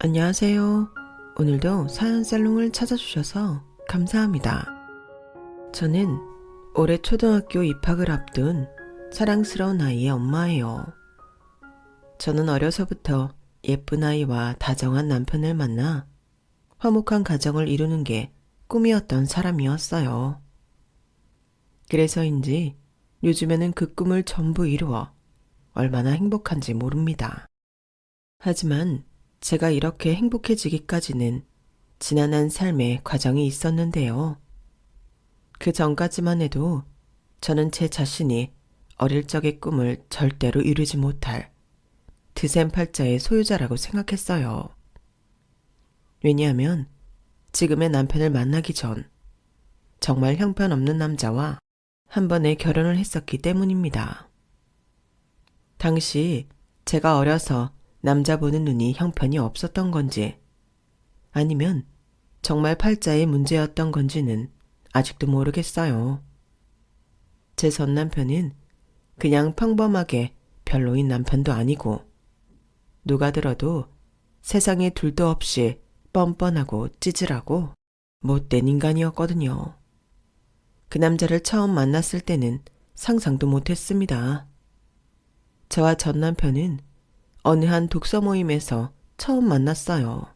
안녕하세요. 오늘도 사연 살롱을 찾아주셔서 감사합니다. 저는 올해 초등학교 입학을 앞둔 사랑스러운 아이의 엄마예요. 저는 어려서부터 예쁜 아이와 다정한 남편을 만나 화목한 가정을 이루는 게 꿈이었던 사람이었어요. 그래서인지 요즘에는 그 꿈을 전부 이루어 얼마나 행복한지 모릅니다. 하지만 제가 이렇게 행복해지기까지는 지난한 삶의 과정이 있었는데요. 그 전까지만 해도 저는 제 자신이 어릴 적의 꿈을 절대로 이루지 못할 드센팔자의 소유자라고 생각했어요. 왜냐하면 지금의 남편을 만나기 전 정말 형편없는 남자와 한 번에 결혼을 했었기 때문입니다. 당시 제가 어려서 남자 보는 눈이 형편이 없었던 건지 아니면 정말 팔자의 문제였던 건지는 아직도 모르겠어요. 제 전 남편은 그냥 평범하게 별로인 남편도 아니고 누가 들어도 세상에 둘도 없이 뻔뻔하고 찌질하고 못된 인간이었거든요. 그 남자를 처음 만났을 때는 상상도 못했습니다. 저와 전 남편은 어느 한 독서 모임에서 처음 만났어요.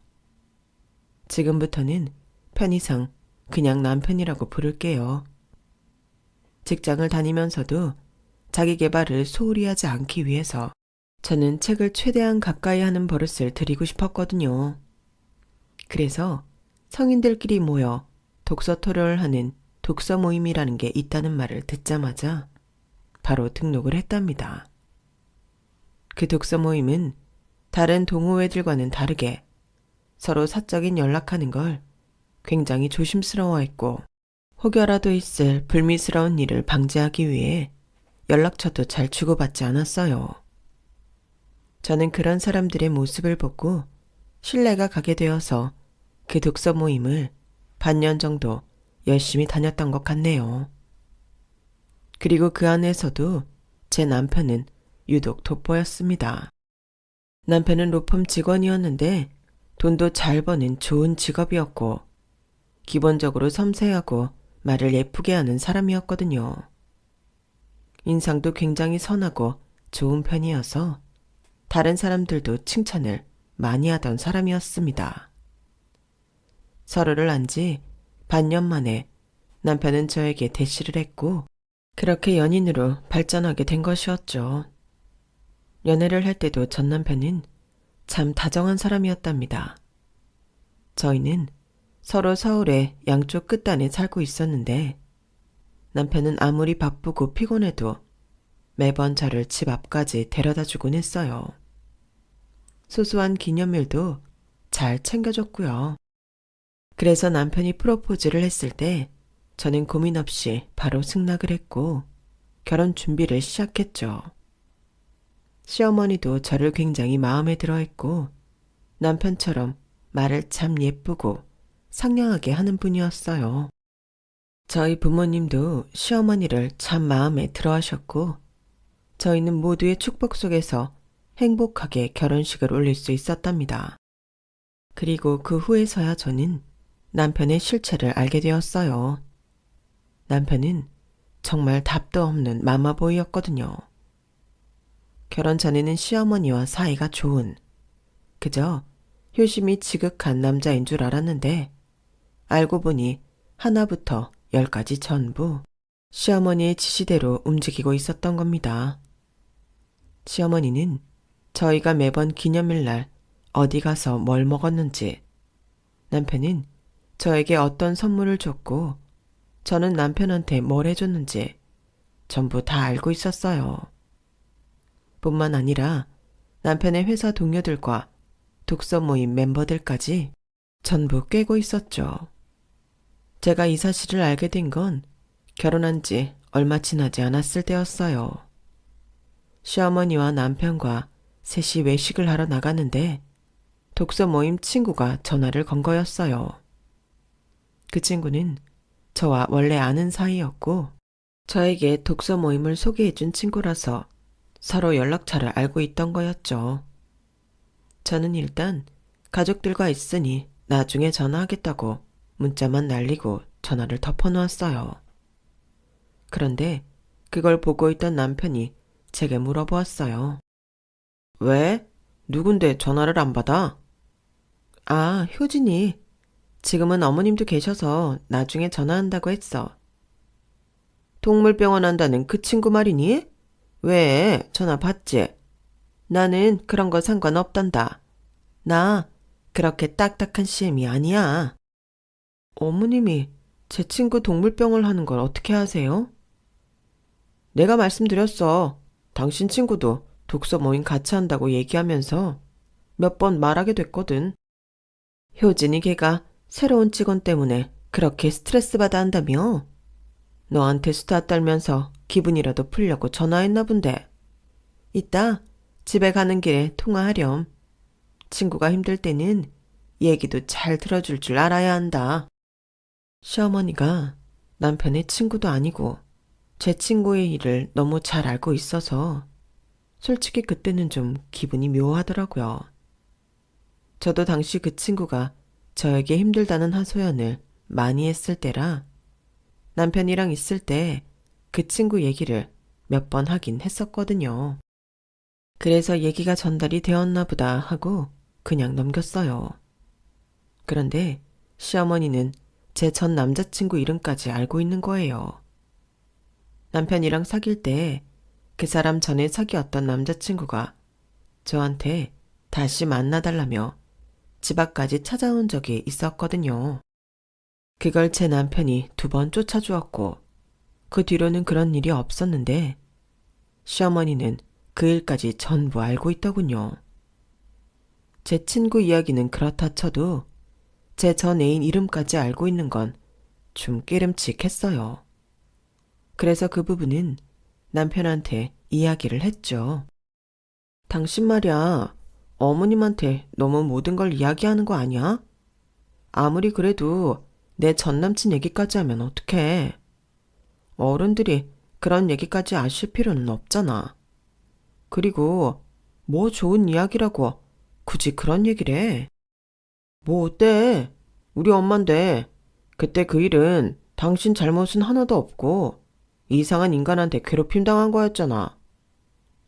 지금부터는 편의상 그냥 남편이라고 부를게요. 직장을 다니면서도 자기 개발을 소홀히 하지 않기 위해서 저는 책을 최대한 가까이 하는 버릇을 들이고 싶었거든요. 그래서 성인들끼리 모여 독서 토론을 하는 독서 모임이라는 게 있다는 말을 듣자마자 바로 등록을 했답니다. 그 독서 모임은 다른 동호회들과는 다르게 서로 사적인 연락하는 걸 굉장히 조심스러워했고 혹여라도 있을 불미스러운 일을 방지하기 위해 연락처도 잘 주고받지 않았어요. 저는 그런 사람들의 모습을 보고 신뢰가 가게 되어서 그 독서 모임을 반년 정도 열심히 다녔던 것 같네요. 그리고 그 안에서도 제 남편은 유독 돋보였습니다. 남편은 로펌 직원이었는데 돈도 잘 버는 좋은 직업이었고 기본적으로 섬세하고 말을 예쁘게 하는 사람이었거든요. 인상도 굉장히 선하고 좋은 편이어서 다른 사람들도 칭찬을 많이 하던 사람이었습니다. 서로를 안 지 반년 만에 남편은 저에게 대시를 했고 그렇게 연인으로 발전하게 된 것이었죠. 연애를 할 때도 전 남편은 참 다정한 사람이었답니다. 저희는 서로 서울의 양쪽 끝단에 살고 있었는데 남편은 아무리 바쁘고 피곤해도 매번 저를 집 앞까지 데려다 주곤 했어요. 소소한 기념일도 잘 챙겨줬고요. 그래서 남편이 프로포즈를 했을 때 저는 고민 없이 바로 승낙을 했고 결혼 준비를 시작했죠. 시어머니도 저를 굉장히 마음에 들어 했고 남편처럼 말을 참 예쁘고 상냥하게 하는 분이었어요. 저희 부모님도 시어머니를 참 마음에 들어 하셨고 저희는 모두의 축복 속에서 행복하게 결혼식을 올릴 수 있었답니다. 그리고 그 후에서야 저는 남편의 실체를 알게 되었어요. 남편은 정말 답도 없는 마마보이였거든요. 결혼 전에는 시어머니와 사이가 좋은 그저 효심이 지극한 남자인 줄 알았는데 알고 보니 하나부터 10까지 전부 시어머니의 지시대로 움직이고 있었던 겁니다. 시어머니는 저희가 매번 기념일날 어디 가서 뭘 먹었는지, 남편은 저에게 어떤 선물을 줬고 저는 남편한테 뭘 해줬는지 전부 다 알고 있었어요. 뿐만 아니라 남편의 회사 동료들과 독서 모임 멤버들까지 전부 꿰고 있었죠. 제가 이 사실을 알게 된 건 결혼한 지 얼마 지나지 않았을 때였어요. 시어머니와 남편과 셋이 외식을 하러 나가는데 독서 모임 친구가 전화를 건 거였어요. 그 친구는 저와 원래 아는 사이였고 저에게 독서 모임을 소개해준 친구라서 서로 연락처를 알고 있던 거였죠. 저는 일단 가족들과 있으니 나중에 전화하겠다고 문자만 날리고 전화를 덮어놓았어요. 그런데 그걸 보고 있던 남편이 제게 물어보았어요. 왜? 누군데 전화를 안 받아? 아, 효진이. 지금은 어머님도 계셔서 나중에 전화한다고 했어. 동물병원 한다는 그 친구 말이니? 왜? 전화 받지? 나는 그런 거 상관없단다. 나 그렇게 딱딱한 CM이 아니야. 어머님이 제 친구 동물병을 하는 걸 어떻게 아세요? 내가 말씀드렸어. 당신 친구도 독서 모임 같이 한다고 얘기하면서 몇 번 말하게 됐거든. 효진이 걔가 새로운 직원 때문에 그렇게 스트레스 받아 한다며? 너한테 수다 떨면서 기분이라도 풀려고 전화했나 본데. 이따 집에 가는 길에 통화하렴. 친구가 힘들 때는 얘기도 잘 들어줄 줄 알아야 한다. 시어머니가 남편의 친구도 아니고 제 친구의 일을 너무 잘 알고 있어서 솔직히 그때는 좀 기분이 묘하더라고요. 저도 당시 그 친구가 저에게 힘들다는 하소연을 많이 했을 때라 남편이랑 있을 때 그 친구 얘기를 몇 번 하긴 했었거든요. 그래서 얘기가 전달이 되었나 보다 하고 그냥 넘겼어요. 그런데 시어머니는 제 전 남자친구 이름까지 알고 있는 거예요. 남편이랑 사귈 때 그 사람 전에 사귀었던 남자친구가 저한테 다시 만나달라며 집 앞까지 찾아온 적이 있었거든요. 그걸 제 남편이 2번 쫓아주었고 그 뒤로는 그런 일이 없었는데 시어머니는 그 일까지 전부 알고 있더군요. 제 친구 이야기는 그렇다 쳐도 제 전 애인 이름까지 알고 있는 건 좀 깨름칙했어요. 그래서 그 부분은 남편한테 이야기를 했죠. 당신 말이야, 어머님한테 너무 모든 걸 이야기하는 거 아니야? 아무리 그래도 내 전남친 얘기까지 하면 어떡해. 어른들이 그런 얘기까지 아실 필요는 없잖아. 그리고 뭐 좋은 이야기라고 굳이 그런 얘기를 해. 뭐 어때? 우리 엄만데 그때 그 일은 당신 잘못은 하나도 없고 이상한 인간한테 괴롭힘 당한 거였잖아.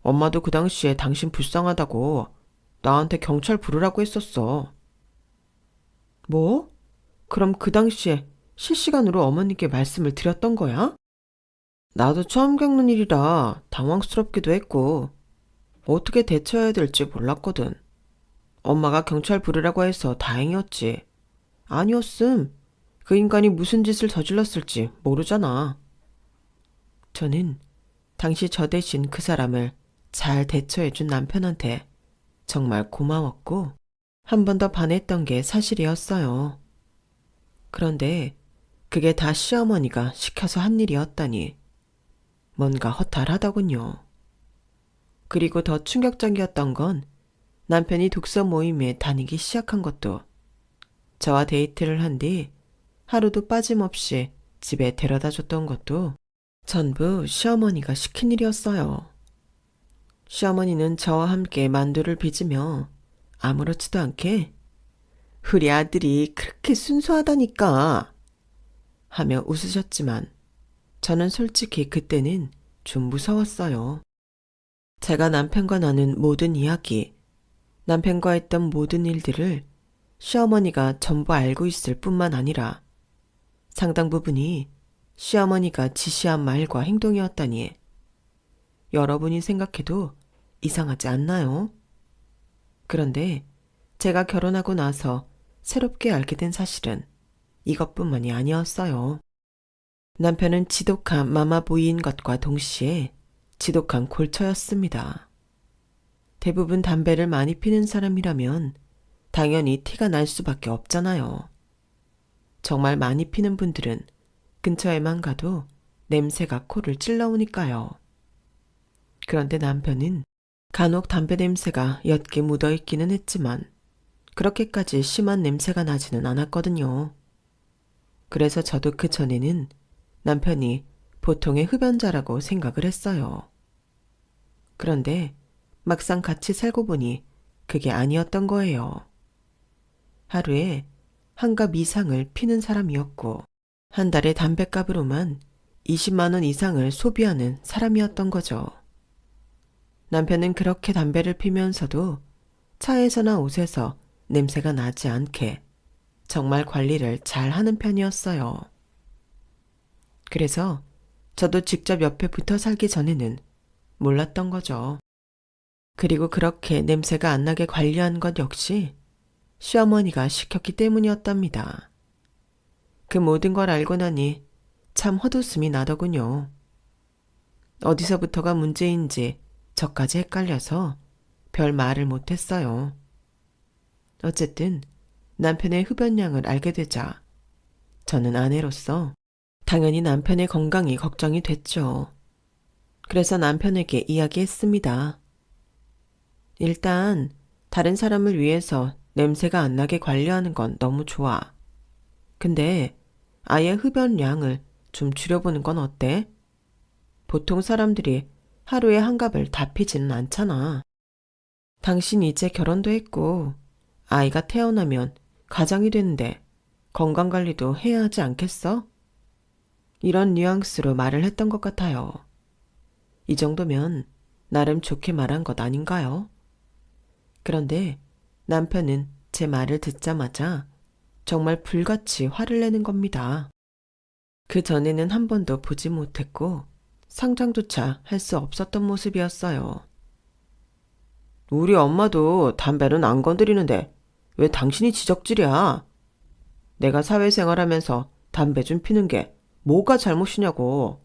엄마도 그 당시에 당신 불쌍하다고 나한테 경찰 부르라고 했었어. 뭐? 그럼 그 당시에 실시간으로 어머니께 말씀을 드렸던 거야? 나도 처음 겪는 일이라 당황스럽기도 했고 어떻게 대처해야 될지 몰랐거든. 엄마가 경찰 부르라고 해서 다행이었지. 아니었음 그 인간이 무슨 짓을 저질렀을지 모르잖아. 저는 당시 저 대신 그 사람을 잘 대처해준 남편한테 정말 고마웠고 한 번 더 반했던 게 사실이었어요. 그런데 그게 다 시어머니가 시켜서 한 일이었다니 뭔가 허탈하더군요. 그리고 더 충격적이었던 건 남편이 독서 모임에 다니기 시작한 것도 저와 데이트를 한 뒤 하루도 빠짐없이 집에 데려다 줬던 것도 전부 시어머니가 시킨 일이었어요. 시어머니는 저와 함께 만두를 빚으며 아무렇지도 않게 우리 아들이 그렇게 순수하다니까 하며 웃으셨지만 저는 솔직히 그때는 좀 무서웠어요. 제가 남편과 나눈 모든 이야기, 남편과 했던 모든 일들을 시어머니가 전부 알고 있을 뿐만 아니라 상당 부분이 시어머니가 지시한 말과 행동이었다니 여러분이 생각해도 이상하지 않나요? 그런데 제가 결혼하고 나서 새롭게 알게 된 사실은 이것뿐만이 아니었어요. 남편은 지독한 마마보이인 것과 동시에 지독한 골처였습니다. 대부분 담배를 많이 피는 사람이라면 당연히 티가 날 수밖에 없잖아요. 정말 많이 피는 분들은 근처에만 가도 냄새가 코를 찔러오니까요. 그런데 남편은 간혹 담배 냄새가 옅게 묻어있기는 했지만 그렇게까지 심한 냄새가 나지는 않았거든요. 그래서 저도 그 전에는 남편이 보통의 흡연자라고 생각을 했어요. 그런데 막상 같이 살고 보니 그게 아니었던 거예요. 하루에 한 갑 이상을 피는 사람이었고 한 달에 담뱃값으로만 20만 원 이상을 소비하는 사람이었던 거죠. 남편은 그렇게 담배를 피면서도 차에서나 옷에서 냄새가 나지 않게 정말 관리를 잘 하는 편이었어요. 그래서 저도 직접 옆에 붙어 살기 전에는 몰랐던 거죠. 그리고 그렇게 냄새가 안 나게 관리한 것 역시 시어머니가 시켰기 때문이었답니다. 그 모든 걸 알고 나니 참 헛웃음이 나더군요. 어디서부터가 문제인지 저까지 헷갈려서 별 말을 못했어요. 어쨌든 남편의 흡연량을 알게 되자 저는 아내로서 당연히 남편의 건강이 걱정이 됐죠. 그래서 남편에게 이야기했습니다. 일단 다른 사람을 위해서 냄새가 안 나게 관리하는 건 너무 좋아. 근데 아예 흡연량을 좀 줄여보는 건 어때? 보통 사람들이 하루에 한 갑을 다 피지는 않잖아. 당신 이제 결혼도 했고 아이가 태어나면 가장이 되는데 건강관리도 해야 하지 않겠어? 이런 뉘앙스로 말을 했던 것 같아요. 이 정도면 나름 좋게 말한 것 아닌가요? 그런데 남편은 제 말을 듣자마자 정말 불같이 화를 내는 겁니다. 그 전에는 한 번도 보지 못했고 상상조차 할 수 없었던 모습이었어요. 우리 엄마도 담배는 안 건드리는데 왜 당신이 지적질이야? 내가 사회생활하면서 담배 좀 피는 게 뭐가 잘못이냐고.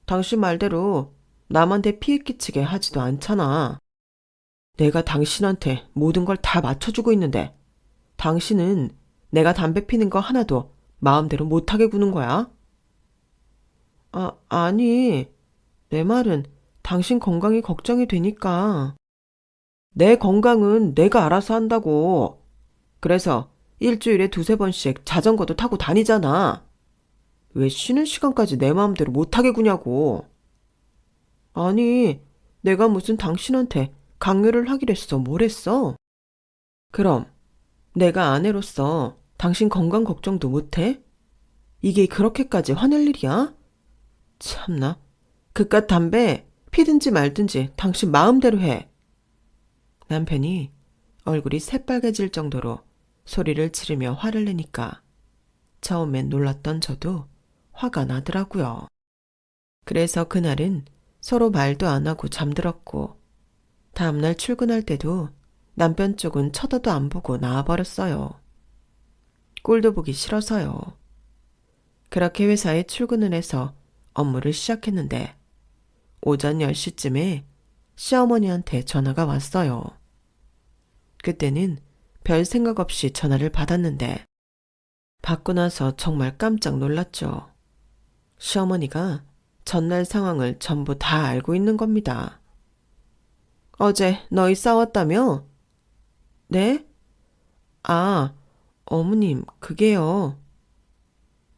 당신 말대로 남한테 피해 끼치게 하지도 않잖아. 내가 당신한테 모든 걸 다 맞춰주고 있는데 당신은 내가 담배 피는 거 하나도 마음대로 못하게 구는 거야? 아니, 내 말은 당신 건강이 걱정이 되니까. 내 건강은 내가 알아서 한다고. 그래서 일주일에 두세 번씩 자전거도 타고 다니잖아. 왜 쉬는 시간까지 내 마음대로 못하게 구냐고. 아니, 내가 무슨 당신한테 강요를 하기랬어. 뭘 했어? 그럼 내가 아내로서 당신 건강 걱정도 못해? 이게 그렇게까지 화낼 일이야? 참나. 그깟 담배 피든지 말든지 당신 마음대로 해. 남편이 얼굴이 새빨개질 정도로 소리를 지르며 화를 내니까 처음엔 놀랐던 저도 화가 나더라고요. 그래서 그날은 서로 말도 안 하고 잠들었고 다음날 출근할 때도 남편 쪽은 쳐다도 안 보고 나와버렸어요. 꼴도 보기 싫어서요. 그렇게 회사에 출근을 해서 업무를 시작했는데 오전 10시쯤에 시어머니한테 전화가 왔어요. 그때는 별 생각 없이 전화를 받았는데 받고 나서 정말 깜짝 놀랐죠. 시어머니가 전날 상황을 전부 다 알고 있는 겁니다. 어제 너희 싸웠다며? 네? 어머님, 그게요.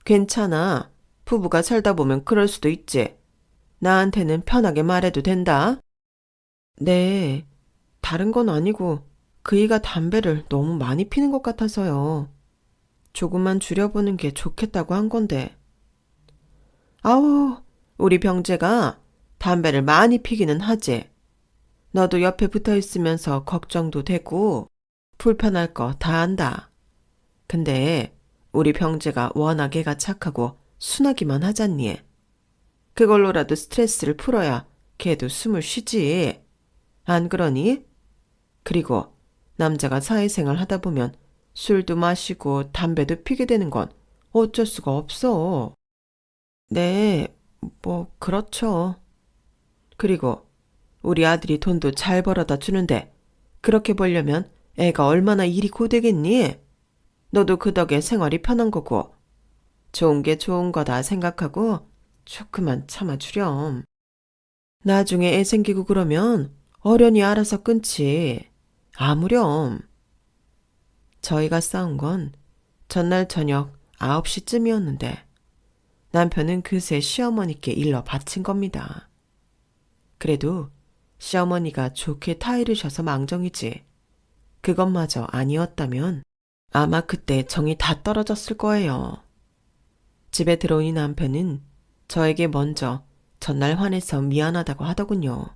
괜찮아. 부부가 살다 보면 그럴 수도 있지. 나한테는 편하게 말해도 된다. 네, 다른 건 아니고 그이가 담배를 너무 많이 피는 것 같아서요. 조금만 줄여보는 게 좋겠다고 한 건데. 아우, 우리 병재가 담배를 많이 피기는 하지. 너도 옆에 붙어 있으면서 걱정도 되고 불편할 거 다 안다. 근데 우리 병재가 워낙 애가 착하고 순하기만 하잖니. 그걸로라도 스트레스를 풀어야 걔도 숨을 쉬지. 안 그러니? 그리고 남자가 사회생활 하다 보면 술도 마시고 담배도 피게 되는 건 어쩔 수가 없어. 네, 그렇죠. 그리고 우리 아들이 돈도 잘 벌어다 주는데 그렇게 벌려면 애가 얼마나 일이 고되겠니? 너도 그 덕에 생활이 편한 거고 좋은 게 좋은 거다 생각하고 조금만 참아주렴. 나중에 애 생기고 그러면 어련히 알아서 끊지. 아무렴. 저희가 싸운 건 전날 저녁 9시쯤이었는데 남편은 그새 시어머니께 일러 바친 겁니다. 그래도 시어머니가 좋게 타이르셔서 망정이지 그것마저 아니었다면 아마 그때 정이 다 떨어졌을 거예요. 집에 들어오니 남편은 저에게 먼저 전날 화내서 미안하다고 하더군요.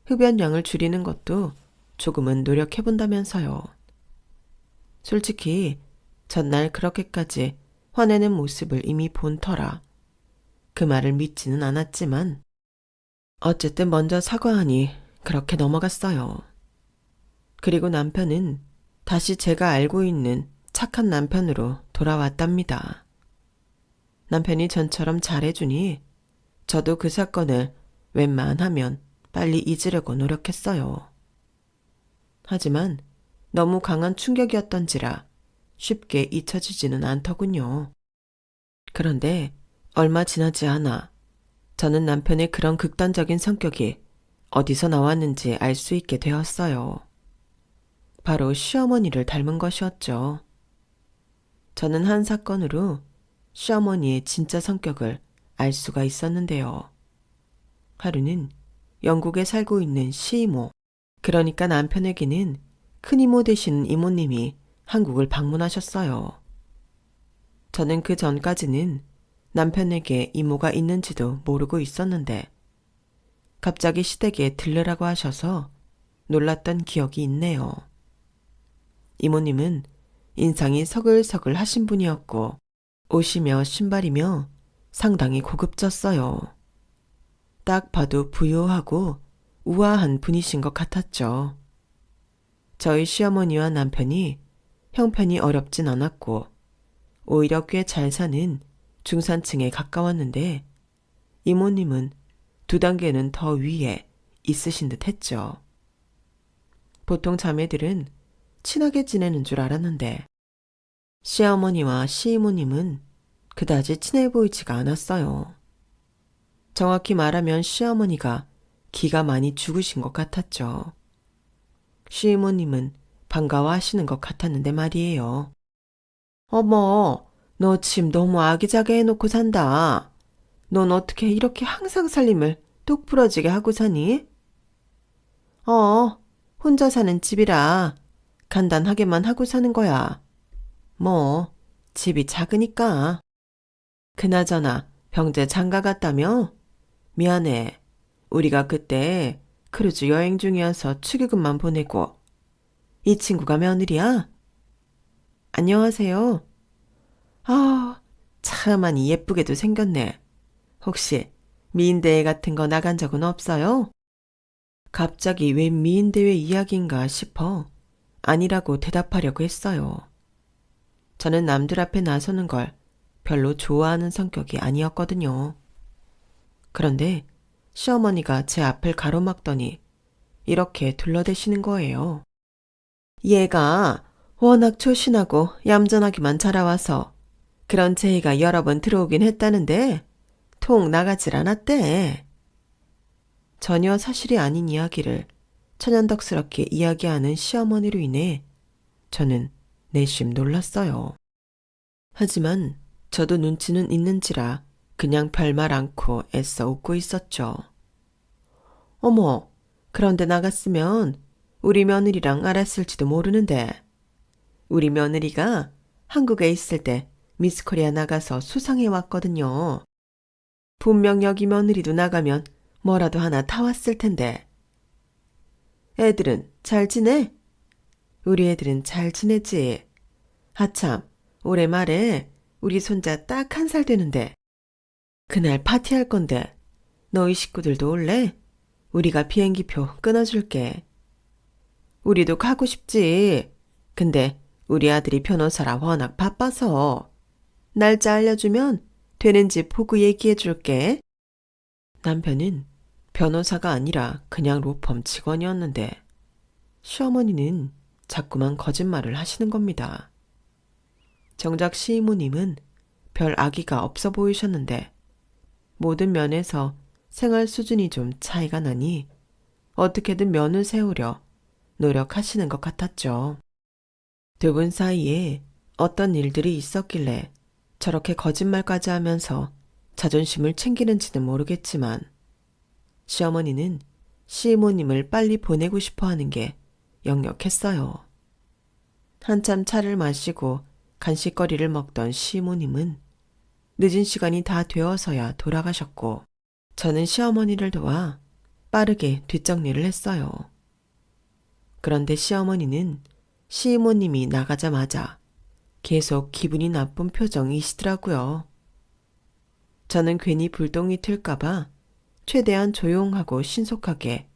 흡연량을 줄이는 것도 조금은 노력해본다면서요. 솔직히 전날 그렇게까지 화내는 모습을 이미 본 터라 그 말을 믿지는 않았지만 어쨌든 먼저 사과하니 그렇게 넘어갔어요. 그리고 남편은 다시 제가 알고 있는 착한 남편으로 돌아왔답니다. 남편이 전처럼 잘해주니 저도 그 사건을 웬만하면 빨리 잊으려고 노력했어요. 하지만 너무 강한 충격이었던지라 쉽게 잊혀지지는 않더군요. 그런데 얼마 지나지 않아 저는 남편의 그런 극단적인 성격이 어디서 나왔는지 알 수 있게 되었어요. 바로 시어머니를 닮은 것이었죠. 저는 한 사건으로 시어머니의 진짜 성격을 알 수가 있었는데요. 하루는 영국에 살고 있는 시이모, 그러니까 남편에게는 큰이모 되시는 이모님이 한국을 방문하셨어요. 저는 그 전까지는 남편에게 이모가 있는지도 모르고 있었는데 갑자기 시댁에 들르라고 하셔서 놀랐던 기억이 있네요. 이모님은 인상이 서글서글 하신 분이었고 옷이며 신발이며 상당히 고급졌어요. 딱 봐도 부유하고 우아한 분이신 것 같았죠. 저희 시어머니와 남편이 형편이 어렵진 않았고 오히려 꽤 잘 사는 중산층에 가까웠는데 이모님은 2단계는 더 위에 있으신 듯 했죠. 보통 자매들은 친하게 지내는 줄 알았는데 시어머니와 시이모님은 그다지 친해 보이지가 않았어요. 정확히 말하면 시어머니가 기가 많이 죽으신 것 같았죠. 시이모님은 반가워하시는 것 같았는데 말이에요. 어머, 너 집 너무 아기자기 해놓고 산다. 넌 어떻게 이렇게 항상 살림을 똑부러지게 하고 사니? 혼자 사는 집이라 간단하게만 하고 사는 거야. 뭐, 집이 작으니까. 그나저나 병재 장가 갔다며? 미안해. 우리가 그때 크루즈 여행 중이어서 축의금만 보내고. 이 친구가 며느리야? 안녕하세요. 차마니 예쁘게도 생겼네. 혹시 미인대회 같은 거 나간 적은 없어요? 갑자기 웬 미인대회 이야기인가 싶어 아니라고 대답하려고 했어요. 저는 남들 앞에 나서는 걸 별로 좋아하는 성격이 아니었거든요. 그런데 시어머니가 제 앞을 가로막더니 이렇게 둘러대시는 거예요. 얘가 워낙 초신하고 얌전하기만 자라와서 그런 제의가 여러 번 들어오긴 했다는데 통 나가질 않았대. 전혀 사실이 아닌 이야기를 천연덕스럽게 이야기하는 시어머니로 인해 저는 내심 놀랐어요. 하지만 저도 눈치는 있는지라 그냥 별말 않고 애써 웃고 있었죠. 어머, 그런데 나갔으면 우리 며느리랑 알았을지도 모르는데. 우리 며느리가 한국에 있을 때 미스 코리아 나가서 수상해 왔거든요. 분명 여기 며느리도 나가면 뭐라도 하나 타왔을 텐데. 애들은 잘 지내? 우리 애들은 잘 지내지. 아참, 올해 말에 우리 손자 딱 1살 되는데. 그날 파티할 건데 너희 식구들도 올래? 우리가 비행기표 끊어줄게. 우리도 가고 싶지. 근데 우리 아들이 변호사라 워낙 바빠서. 날짜 알려주면 되는지 보고 얘기해줄게. 남편은 변호사가 아니라 그냥 로펌 직원이었는데 시어머니는 자꾸만 거짓말을 하시는 겁니다. 정작 시이모님은 별 아기가 없어 보이셨는데 모든 면에서 생활 수준이 좀 차이가 나니 어떻게든 면을 세우려 노력하시는 것 같았죠. 2분 사이에 어떤 일들이 있었길래 저렇게 거짓말까지 하면서 자존심을 챙기는지는 모르겠지만 시어머니는 시이모님을 빨리 보내고 싶어 하는 게 역력했어요. 한참 차를 마시고 간식거리를 먹던 시모님은 늦은 시간이 다 되어서야 돌아가셨고 저는 시어머니를 도와 빠르게 뒷정리를 했어요. 그런데 시어머니는 시모님이 나가자마자 계속 기분이 나쁜 표정이시더라고요. 저는 괜히 불똥이 튈까봐 최대한 조용하고 신속하게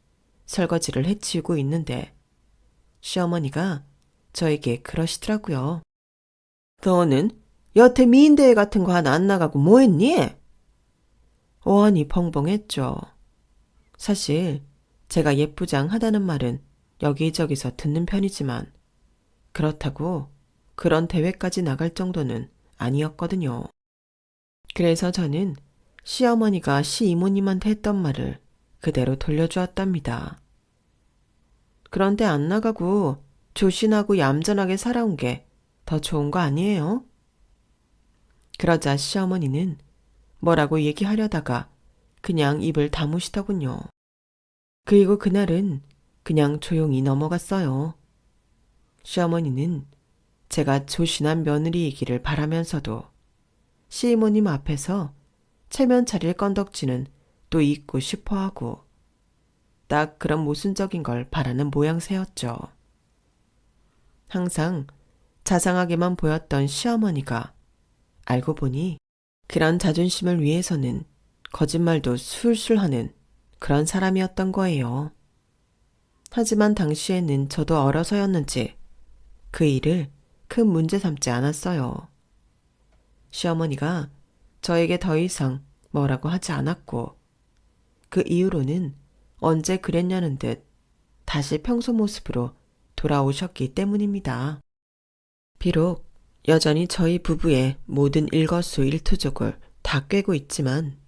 설거지를 해치우고 있는데 시어머니가 저에게 그러시더라고요. 너는 여태 미인대회 같은 거 하나 안 나가고 뭐 했니? 어안이 벙벙했죠. 사실 제가 예쁘장하다는 말은 여기저기서 듣는 편이지만 그렇다고 그런 대회까지 나갈 정도는 아니었거든요. 그래서 저는 시어머니가 시이모님한테 했던 말을 그대로 돌려주었답니다. 그런데 안 나가고 조신하고 얌전하게 살아온 게 더 좋은 거 아니에요? 그러자 시어머니는 뭐라고 얘기하려다가 그냥 입을 다무시더군요. 그리고 그날은 그냥 조용히 넘어갔어요. 시어머니는 제가 조신한 며느리이기를 바라면서도 시이모님 앞에서 체면 차릴 건덕지는 또 잊고 싶어하고 딱 그런 모순적인 걸 바라는 모양새였죠. 항상 자상하게만 보였던 시어머니가 알고 보니 그런 자존심을 위해서는 거짓말도 술술 하는 그런 사람이었던 거예요. 하지만 당시에는 저도 어려서였는지 그 일을 큰 문제 삼지 않았어요. 시어머니가 저에게 더 이상 뭐라고 하지 않았고 그 이후로는 언제 그랬냐는 듯 다시 평소 모습으로 돌아오셨기 때문입니다. 비록 여전히 저희 부부의 모든 일거수일투족을 다 꿰고 있지만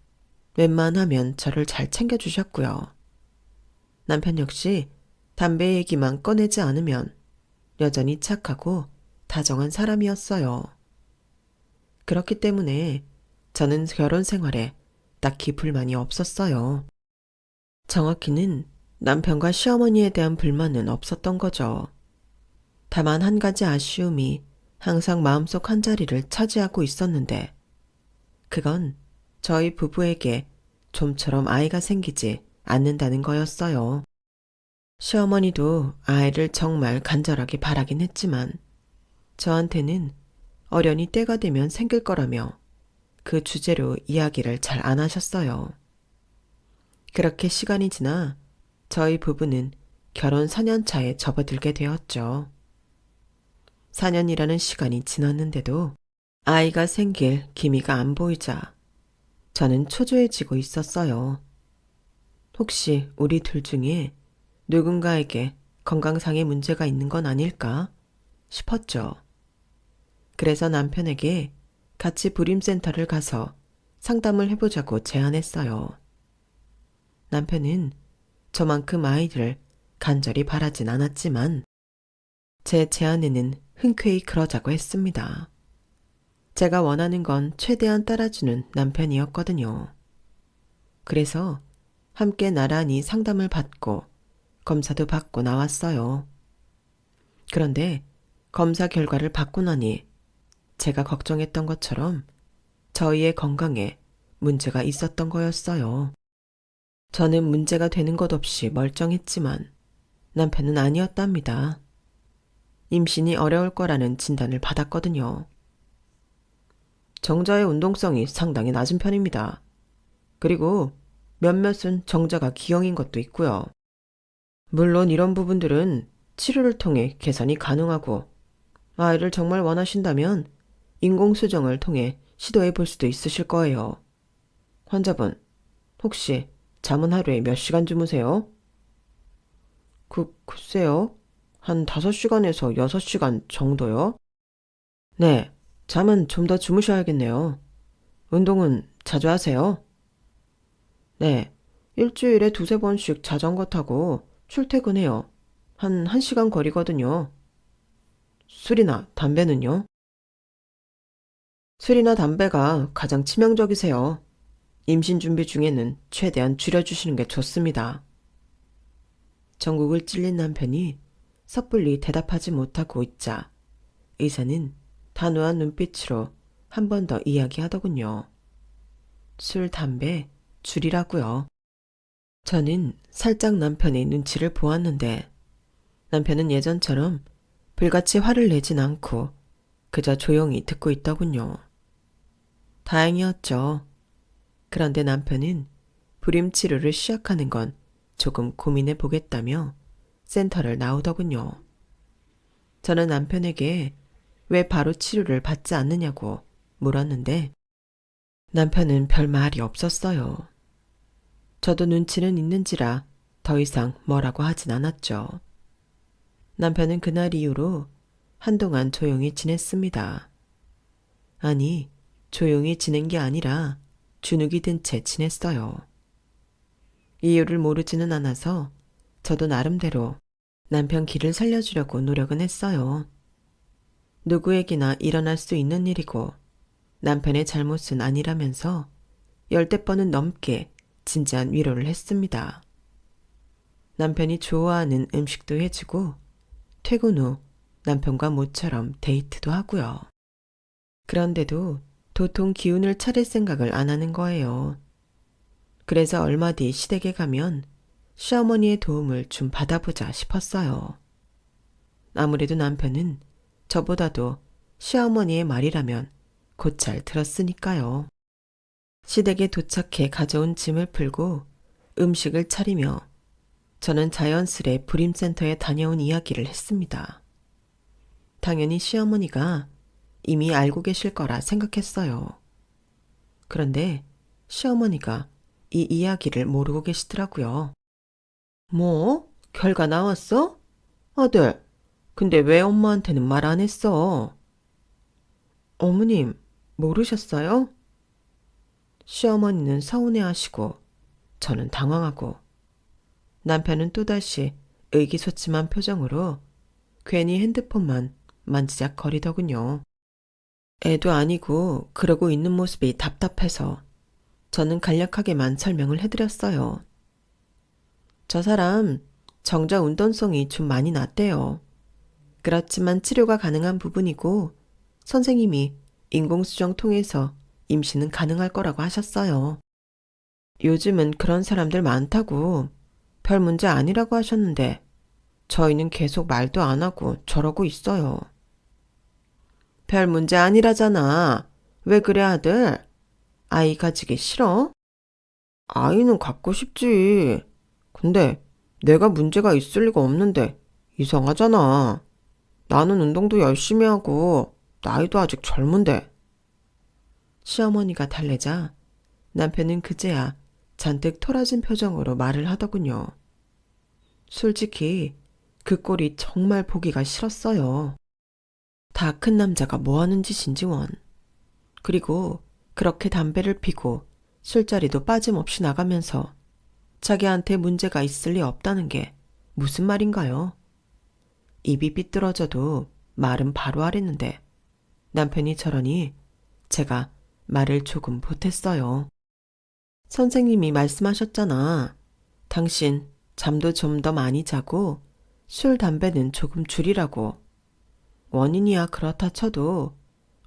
웬만하면 저를 잘 챙겨주셨고요. 남편 역시 담배 얘기만 꺼내지 않으면 여전히 착하고 다정한 사람이었어요. 그렇기 때문에 저는 결혼 생활에 딱히 불만이 없었어요. 정확히는 남편과 시어머니에 대한 불만은 없었던 거죠. 다만 한 가지 아쉬움이 항상 마음속 한 자리를 차지하고 있었는데 그건 저희 부부에게 좀처럼 아이가 생기지 않는다는 거였어요. 시어머니도 아이를 정말 간절하게 바라긴 했지만 저한테는 어련히 때가 되면 생길 거라며 그 주제로 이야기를 잘 안 하셨어요. 그렇게 시간이 지나 저희 부부는 결혼 4년 차에 접어들게 되었죠. 4년이라는 시간이 지났는데도 아이가 생길 기미가 안 보이자 저는 초조해지고 있었어요. 혹시 우리 둘 중에 누군가에게 건강상의 문제가 있는 건 아닐까 싶었죠. 그래서 남편에게 같이 불임센터를 가서 상담을 해보자고 제안했어요. 남편은 저만큼 아이를 간절히 바라진 않았지만 제 제안에는 흔쾌히 그러자고 했습니다. 제가 원하는 건 최대한 따라주는 남편이었거든요. 그래서 함께 나란히 상담을 받고 검사도 받고 나왔어요. 그런데 검사 결과를 받고 나니 제가 걱정했던 것처럼 저희의 건강에 문제가 있었던 거였어요. 저는 문제가 되는 것 없이 멀쩡했지만 남편은 아니었답니다. 임신이 어려울 거라는 진단을 받았거든요. 정자의 운동성이 상당히 낮은 편입니다. 그리고 몇몇은 정자가 기형인 것도 있고요. 물론 이런 부분들은 치료를 통해 개선이 가능하고 아이를 정말 원하신다면 인공수정을 통해 시도해 볼 수도 있으실 거예요. 환자분, 혹시 잠은 하루에 몇 시간 주무세요? 글쎄요. 한 5시간에서 6시간 정도요? 네, 잠은 좀 더 주무셔야겠네요. 운동은 자주 하세요? 네, 일주일에 2~3번씩 자전거 타고 출퇴근해요. 한 1시간 거리거든요. 술이나 담배는요? 술이나 담배가 가장 치명적이세요. 임신 준비 중에는 최대한 줄여주시는 게 좋습니다. 전국을 찔린 남편이 섣불리 대답하지 못하고 있자 의사는 단호한 눈빛으로 한 번 더 이야기하더군요. 술, 담배, 줄이라고요. 저는 살짝 남편의 눈치를 보았는데 남편은 예전처럼 불같이 화를 내진 않고 그저 조용히 듣고 있더군요. 다행이었죠. 그런데 남편은 불임 치료를 시작하는 건 조금 고민해 보겠다며 센터를 나오더군요. 저는 남편에게 왜 바로 치료를 받지 않느냐고 물었는데 남편은 별 말이 없었어요. 저도 눈치는 있는지라 더 이상 뭐라고 하진 않았죠. 남편은 그날 이후로 한동안 조용히 지냈습니다. 아니, 조용히 지낸 게 아니라 주눅이 든 채 지냈어요. 이유를 모르지는 않아서 저도 나름대로 남편 길을 살려주려고 노력은 했어요. 누구에게나 일어날 수 있는 일이고 남편의 잘못은 아니라면서 10번은 넘게 진지한 위로를 했습니다. 남편이 좋아하는 음식도 해주고 퇴근 후 남편과 모처럼 데이트도 하고요. 그런데도 도통 기운을 차릴 생각을 안 하는 거예요. 그래서 얼마 뒤 시댁에 가면 시어머니의 도움을 좀 받아보자 싶었어요. 아무래도 남편은 저보다도 시어머니의 말이라면 곧 잘 들었으니까요. 시댁에 도착해 가져온 짐을 풀고 음식을 차리며 저는 자연스레 불임센터에 다녀온 이야기를 했습니다. 당연히 시어머니가 이미 알고 계실 거라 생각했어요. 그런데 시어머니가 이 이야기를 모르고 계시더라고요. 뭐? 결과 나왔어? 아들, 근데 왜 엄마한테는 말 안 했어? 어머님, 모르셨어요? 시어머니는 서운해하시고 저는 당황하고 남편은 또다시 의기소침한 표정으로 괜히 핸드폰만 만지작거리더군요. 애도 아니고 그러고 있는 모습이 답답해서 저는 간략하게만 설명을 해드렸어요. 저 사람 정자 운동성이 좀 많이 낮대요. 그렇지만 치료가 가능한 부분이고 선생님이 인공수정 통해서 임신은 가능할 거라고 하셨어요. 요즘은 그런 사람들 많다고 별 문제 아니라고 하셨는데 저희는 계속 말도 안 하고 저러고 있어요. 별 문제 아니라잖아. 왜 그래 아들? 아이 가지기 싫어? 아이는 갖고 싶지. 근데 내가 문제가 있을 리가 없는데 이상하잖아. 나는 운동도 열심히 하고 나이도 아직 젊은데. 시어머니가 달래자 남편은 그제야 잔뜩 토라진 표정으로 말을 하더군요. 솔직히 그 꼴이 정말 보기가 싫었어요. 다 큰 남자가 뭐 하는 짓인지 원. 그리고 그렇게 담배를 피고 술자리도 빠짐없이 나가면서 자기한테 문제가 있을 리 없다는 게 무슨 말인가요? 입이 삐뚤어져도 말은 바로 하랬는데 남편이 저러니 제가 말을 조금 보탰어요. 선생님이 말씀하셨잖아. 당신 잠도 좀 더 많이 자고 술, 담배는 조금 줄이라고. 원인이야 그렇다 쳐도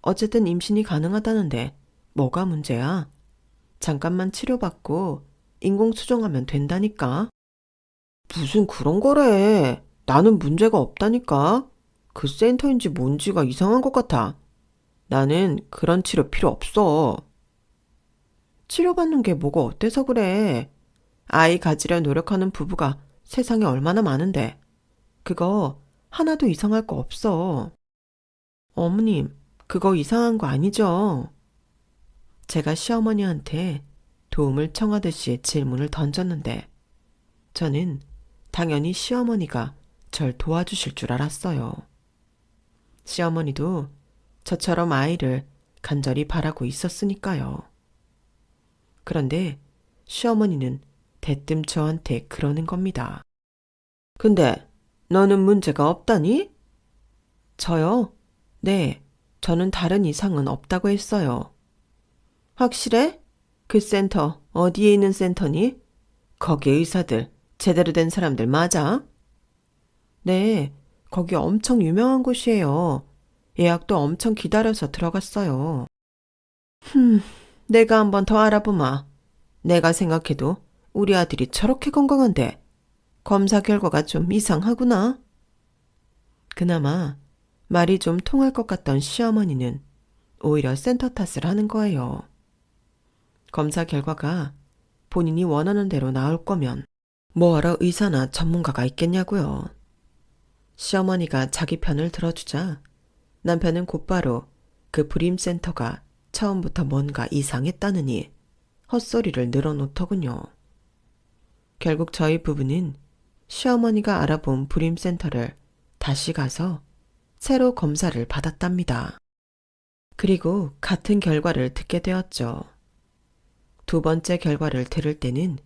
어쨌든 임신이 가능하다는데 뭐가 문제야? 잠깐만 치료받고 인공수정하면 된다니까. 무슨 그런 거래. 나는 문제가 없다니까. 그 센터인지 뭔지가 이상한 것 같아. 나는 그런 치료 필요 없어. 치료받는 게 뭐가 어때서 그래. 아이 가지려 노력하는 부부가 세상에 얼마나 많은데. 그거 하나도 이상할 거 없어. 어머님, 그거 이상한 거 아니죠? 제가 시어머니한테 도움을 청하듯이 질문을 던졌는데 저는 당연히 시어머니가 절 도와주실 줄 알았어요. 시어머니도 저처럼 아이를 간절히 바라고 있었으니까요. 그런데 시어머니는 대뜸 저한테 그러는 겁니다. 근데 너는 문제가 없다니? 저요? 네, 저는 다른 이상은 없다고 했어요. 확실해? 그 센터 어디에 있는 센터니? 거기 의사들 제대로 된 사람들 맞아? 네, 거기 엄청 유명한 곳이에요. 예약도 엄청 기다려서 들어갔어요. 내가 한번 더 알아보마. 내가 생각해도 우리 아들이 저렇게 건강한데 검사 결과가 좀 이상하구나. 그나마 말이 좀 통할 것 같던 시어머니는 오히려 센터 탓을 하는 거예요. 검사 결과가 본인이 원하는 대로 나올 거면 뭐하러 의사나 전문가가 있겠냐고요. 시어머니가 자기 편을 들어주자 남편은 곧바로 그 불임센터가 처음부터 뭔가 이상했다느니 헛소리를 늘어놓더군요. 결국 저희 부부는 시어머니가 알아본 불임센터를 다시 가서 새로 검사를 받았답니다. 그리고 같은 결과를 듣게 되었죠. 두 번째 결과를 들을 때는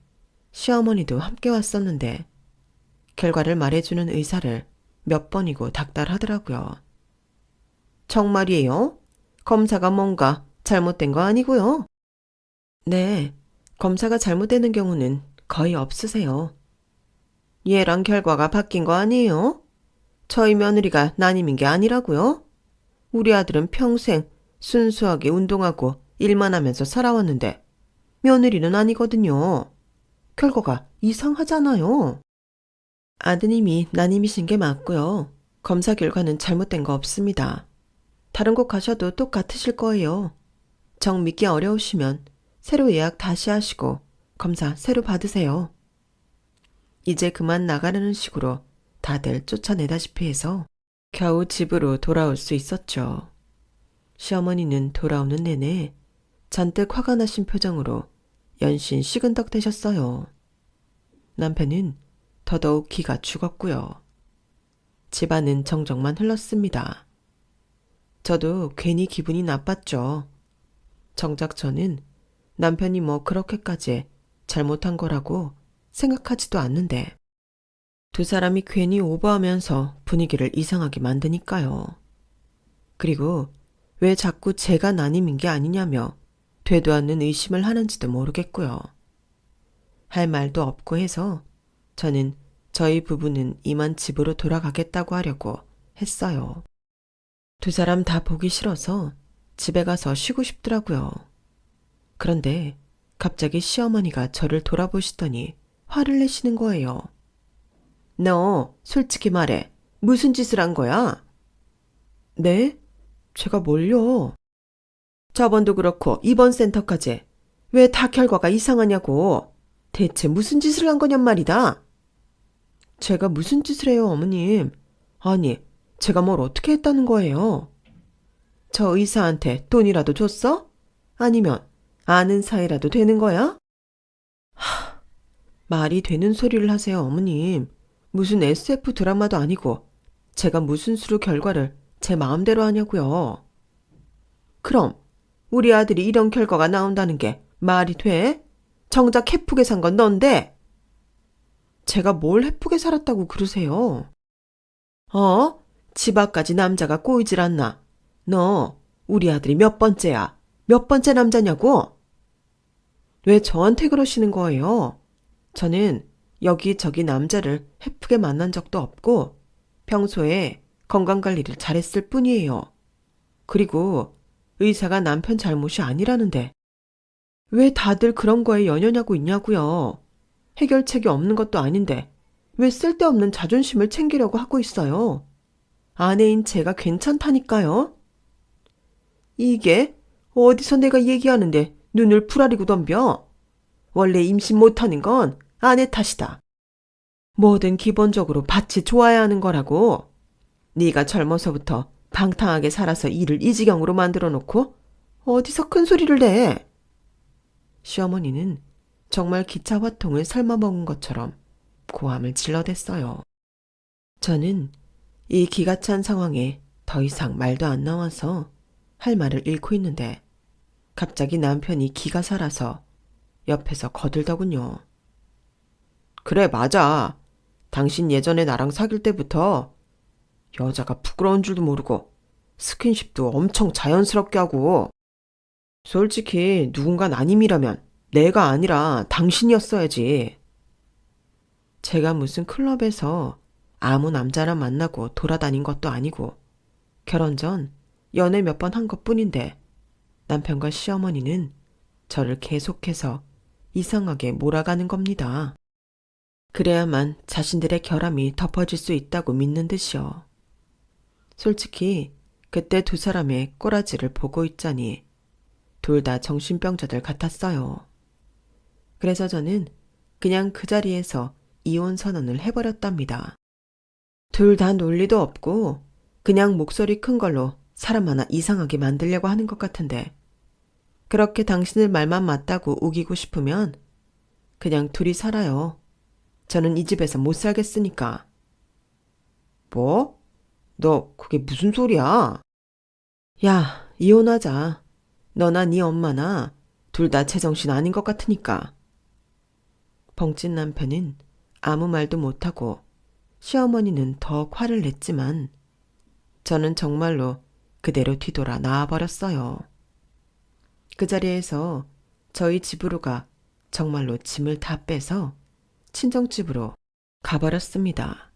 시어머니도 함께 왔었는데 결과를 말해주는 의사를 몇 번이고 닥달하더라고요. 정말이에요? 검사가 뭔가 잘못된 거 아니고요? 네, 검사가 잘못되는 경우는 거의 없으세요. 얘랑 결과가 바뀐 거 아니에요? 저희 며느리가 난임인 게 아니라고요? 우리 아들은 평생 순수하게 운동하고 일만 하면서 살아왔는데 며느리는 아니거든요. 결과가 이상하잖아요. 아드님이 난임이신 게 맞고요. 검사 결과는 잘못된 거 없습니다. 다른 곳 가셔도 똑같으실 거예요. 정 믿기 어려우시면 새로 예약 다시 하시고 검사 새로 받으세요. 이제 그만 나가라는 식으로 다들 쫓아내다시피 해서 겨우 집으로 돌아올 수 있었죠. 시어머니는 돌아오는 내내 잔뜩 화가 나신 표정으로 연신 시근덕 대셨어요. 남편은 더더욱 기가 죽었고요. 집안은 정적만 흘렀습니다. 저도 괜히 기분이 나빴죠. 정작 저는 남편이 뭐 그렇게까지 잘못한 거라고 생각하지도 않는데 두 사람이 괜히 오버하면서 분위기를 이상하게 만드니까요. 그리고 왜 자꾸 제가 난임인 게 아니냐며 되도 않는 의심을 하는지도 모르겠고요. 할 말도 없고 해서 저는 저희 부부는 이만 집으로 돌아가겠다고 하려고 했어요. 두 사람 다 보기 싫어서 집에 가서 쉬고 싶더라고요. 그런데 갑자기 시어머니가 저를 돌아보시더니 화를 내시는 거예요. 너 솔직히 말해. 무슨 짓을 한 거야? 네? 제가 뭘요? 저번도 그렇고 이번 센터까지 왜 다 결과가 이상하냐고. 대체 무슨 짓을 한 거냔 말이다. 제가 무슨 짓을 해요, 어머님. 아니, 제가 뭘 어떻게 했다는 거예요? 저 의사한테 돈이라도 줬어? 아니면 아는 사이라도 되는 거야? 말이 되는 소리를 하세요, 어머님. 무슨 SF 드라마도 아니고 제가 무슨 수로 결과를 제 마음대로 하냐고요. 그럼 우리 아들이 이런 결과가 나온다는 게 말이 돼? 정작 해프게 산 건 넌데. 제가 뭘 해프게 살았다고 그러세요? 집 앞까지 남자가 꼬이질 않나. 너 우리 아들이 몇 번째야? 몇 번째 남자냐고? 왜 저한테 그러시는 거예요? 저는 여기저기 남자를 해프게 만난 적도 없고 평소에 건강관리를 잘했을 뿐이에요. 그리고 의사가 남편 잘못이 아니라는데 왜 다들 그런 거에 연연하고 있냐고요. 해결책이 없는 것도 아닌데 왜 쓸데없는 자존심을 챙기려고 하고 있어요. 아내인 제가 괜찮다니까요. 이게 어디서 내가 얘기하는데 눈을 부라리고 덤벼. 원래 임신 못하는 건 아내 탓이다. 뭐든 기본적으로 밭이 좋아야 하는 거라고. 네가 젊어서부터 방탕하게 살아서 일을 이 지경으로 만들어 놓고 어디서 큰 소리를 내. 시어머니는 정말 기차 화통을 삶아먹은 것처럼 고함을 질러댔어요. 저는 이 기가 찬 상황에 더 이상 말도 안 나와서 할 말을 잃고 있는데 갑자기 남편이 기가 살아서 옆에서 거들더군요. 그래, 맞아. 당신 예전에 나랑 사귈 때부터 여자가 부끄러운 줄도 모르고 스킨십도 엄청 자연스럽게 하고. 솔직히 누군가 난임이라면 내가 아니라 당신이었어야지. 제가 무슨 클럽에서 아무 남자랑 만나고 돌아다닌 것도 아니고 결혼 전 연애 몇 번 한 것뿐인데 남편과 시어머니는 저를 계속해서 이상하게 몰아가는 겁니다. 그래야만 자신들의 결함이 덮어질 수 있다고 믿는 듯이요. 솔직히 그때 두 사람의 꼬라지를 보고 있자니 둘 다 정신병자들 같았어요. 그래서 저는 그냥 그 자리에서 이혼 선언을 해버렸답니다. 둘 다 논리도 없고 그냥 목소리 큰 걸로 사람 하나 이상하게 만들려고 하는 것 같은데 그렇게 당신을 말만 맞다고 우기고 싶으면 그냥 둘이 살아요. 저는 이 집에서 못 살겠으니까. 뭐? 너 그게 무슨 소리야? 야, 이혼하자. 너나 네 엄마나 둘 다 제정신 아닌 것 같으니까. 벙찐 남편은 아무 말도 못하고 시어머니는 더 화를 냈지만 저는 정말로 그대로 뒤돌아 나와버렸어요. 그 자리에서 저희 집으로가 정말로 짐을 다 빼서 친정집으로 가버렸습니다.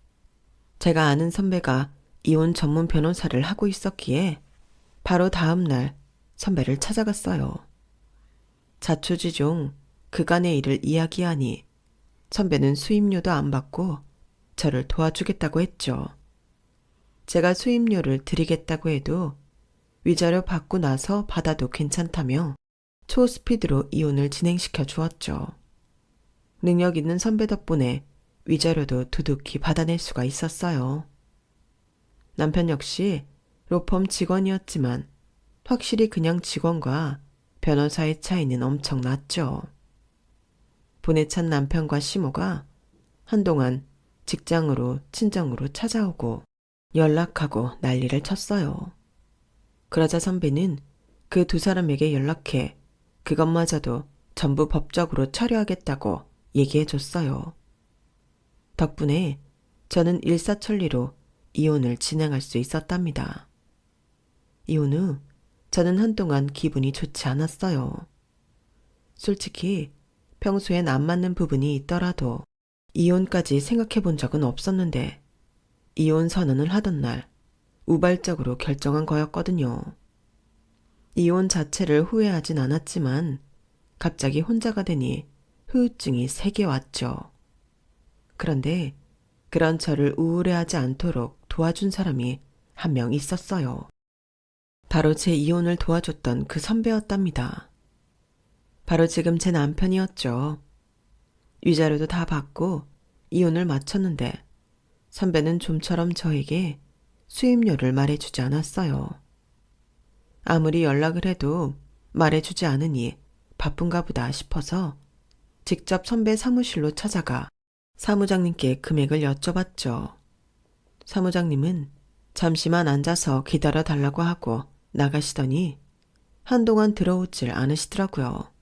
제가 아는 선배가 이혼 전문 변호사를 하고 있었기에 바로 다음 날 선배를 찾아갔어요. 자초지종 그간의 일을 이야기하니 선배는 수임료도 안 받고 저를 도와주겠다고 했죠. 제가 수임료를 드리겠다고 해도 위자료 받고 나서 받아도 괜찮다며 초스피드로 이혼을 진행시켜 주었죠. 능력 있는 선배 덕분에 위자료도 두둑히 받아낼 수가 있었어요. 남편 역시 로펌 직원이었지만 확실히 그냥 직원과 변호사의 차이는 엄청 났죠. 분에 찬 남편과 시모가 한동안 직장으로 친정으로 찾아오고 연락하고 난리를 쳤어요. 그러자 선배는 그 두 사람에게 연락해 그것마저도 전부 법적으로 처리하겠다고 얘기해 줬어요. 덕분에 저는 일사천리로 이혼을 진행할 수 있었답니다. 이혼 후 저는 한동안 기분이 좋지 않았어요. 솔직히 평소엔 안 맞는 부분이 있더라도 이혼까지 생각해 본 적은 없었는데 이혼 선언을 하던 날 우발적으로 결정한 거였거든요. 이혼 자체를 후회하진 않았지만 갑자기 혼자가 되니 후유증이 세게 왔죠. 그런데 그런 저를 우울해하지 않도록 도와준 사람이 한 명 있었어요. 바로 제 이혼을 도와줬던 그 선배였답니다. 바로 지금 제 남편이었죠. 위자료도 다 받고 이혼을 마쳤는데 선배는 좀처럼 저에게 수임료를 말해주지 않았어요. 아무리 연락을 해도 말해주지 않으니 바쁜가 보다 싶어서 직접 선배 사무실로 찾아가 사무장님께 금액을 여쭤봤죠. 사무장님은 잠시만 앉아서 기다려달라고 하고 나가시더니 한동안 들어오질 않으시더라고요.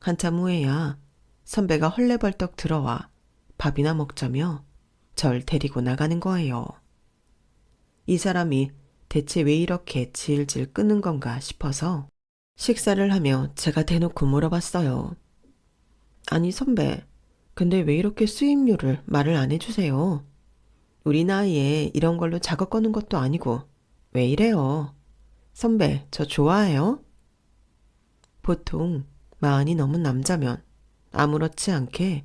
한참 후에야 선배가 헐레벌떡 들어와 밥이나 먹자며 절 데리고 나가는 거예요. 이 사람이 대체 왜 이렇게 질질 끄는 건가 싶어서 식사를 하며 제가 대놓고 물어봤어요. 아니 선배, 근데 왜 이렇게 수임료를 말을 안 해주세요? 우리 나이에 이런 걸로 작업 거는 것도 아니고 왜 이래요? 선배, 저 좋아해요? 보통 마흔이 넘은 남자면 아무렇지 않게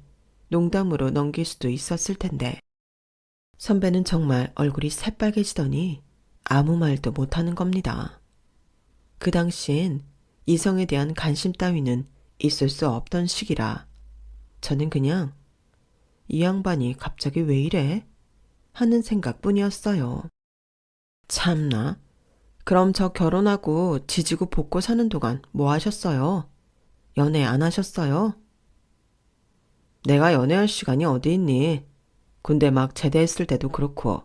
농담으로 넘길 수도 있었을 텐데 선배는 정말 얼굴이 새빨개지더니 아무 말도 못하는 겁니다. 그 당시엔 이성에 대한 관심 따위는 있을 수 없던 시기라 저는 그냥 이 양반이 갑자기 왜 이래? 하는 생각뿐이었어요. 참나. 그럼 저 결혼하고 지지고 볶고 사는 동안 뭐 하셨어요? 연애 안 하셨어요? 내가 연애할 시간이 어디 있니? 군대 막 제대했을 때도 그렇고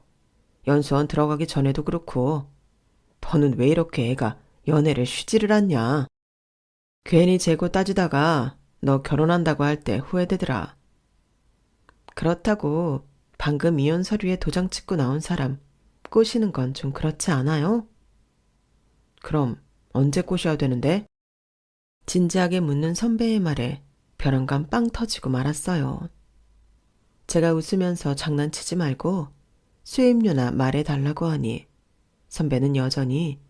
연수원 들어가기 전에도 그렇고 너는 왜 이렇게 애가 연애를 쉬지를 않냐? 괜히 재고 따지다가 너 결혼한다고 할 때 후회되더라. 그렇다고 방금 이혼 서류에 도장 찍고 나온 사람 꼬시는 건 좀 그렇지 않아요? 그럼 언제 꼬셔야 되는데? 진지하게 묻는 선배의 말에 벼랑간 빵 터지고 말았어요. 제가 웃으면서 장난치지 말고 수임료나 말해달라고 하니 선배는 여전히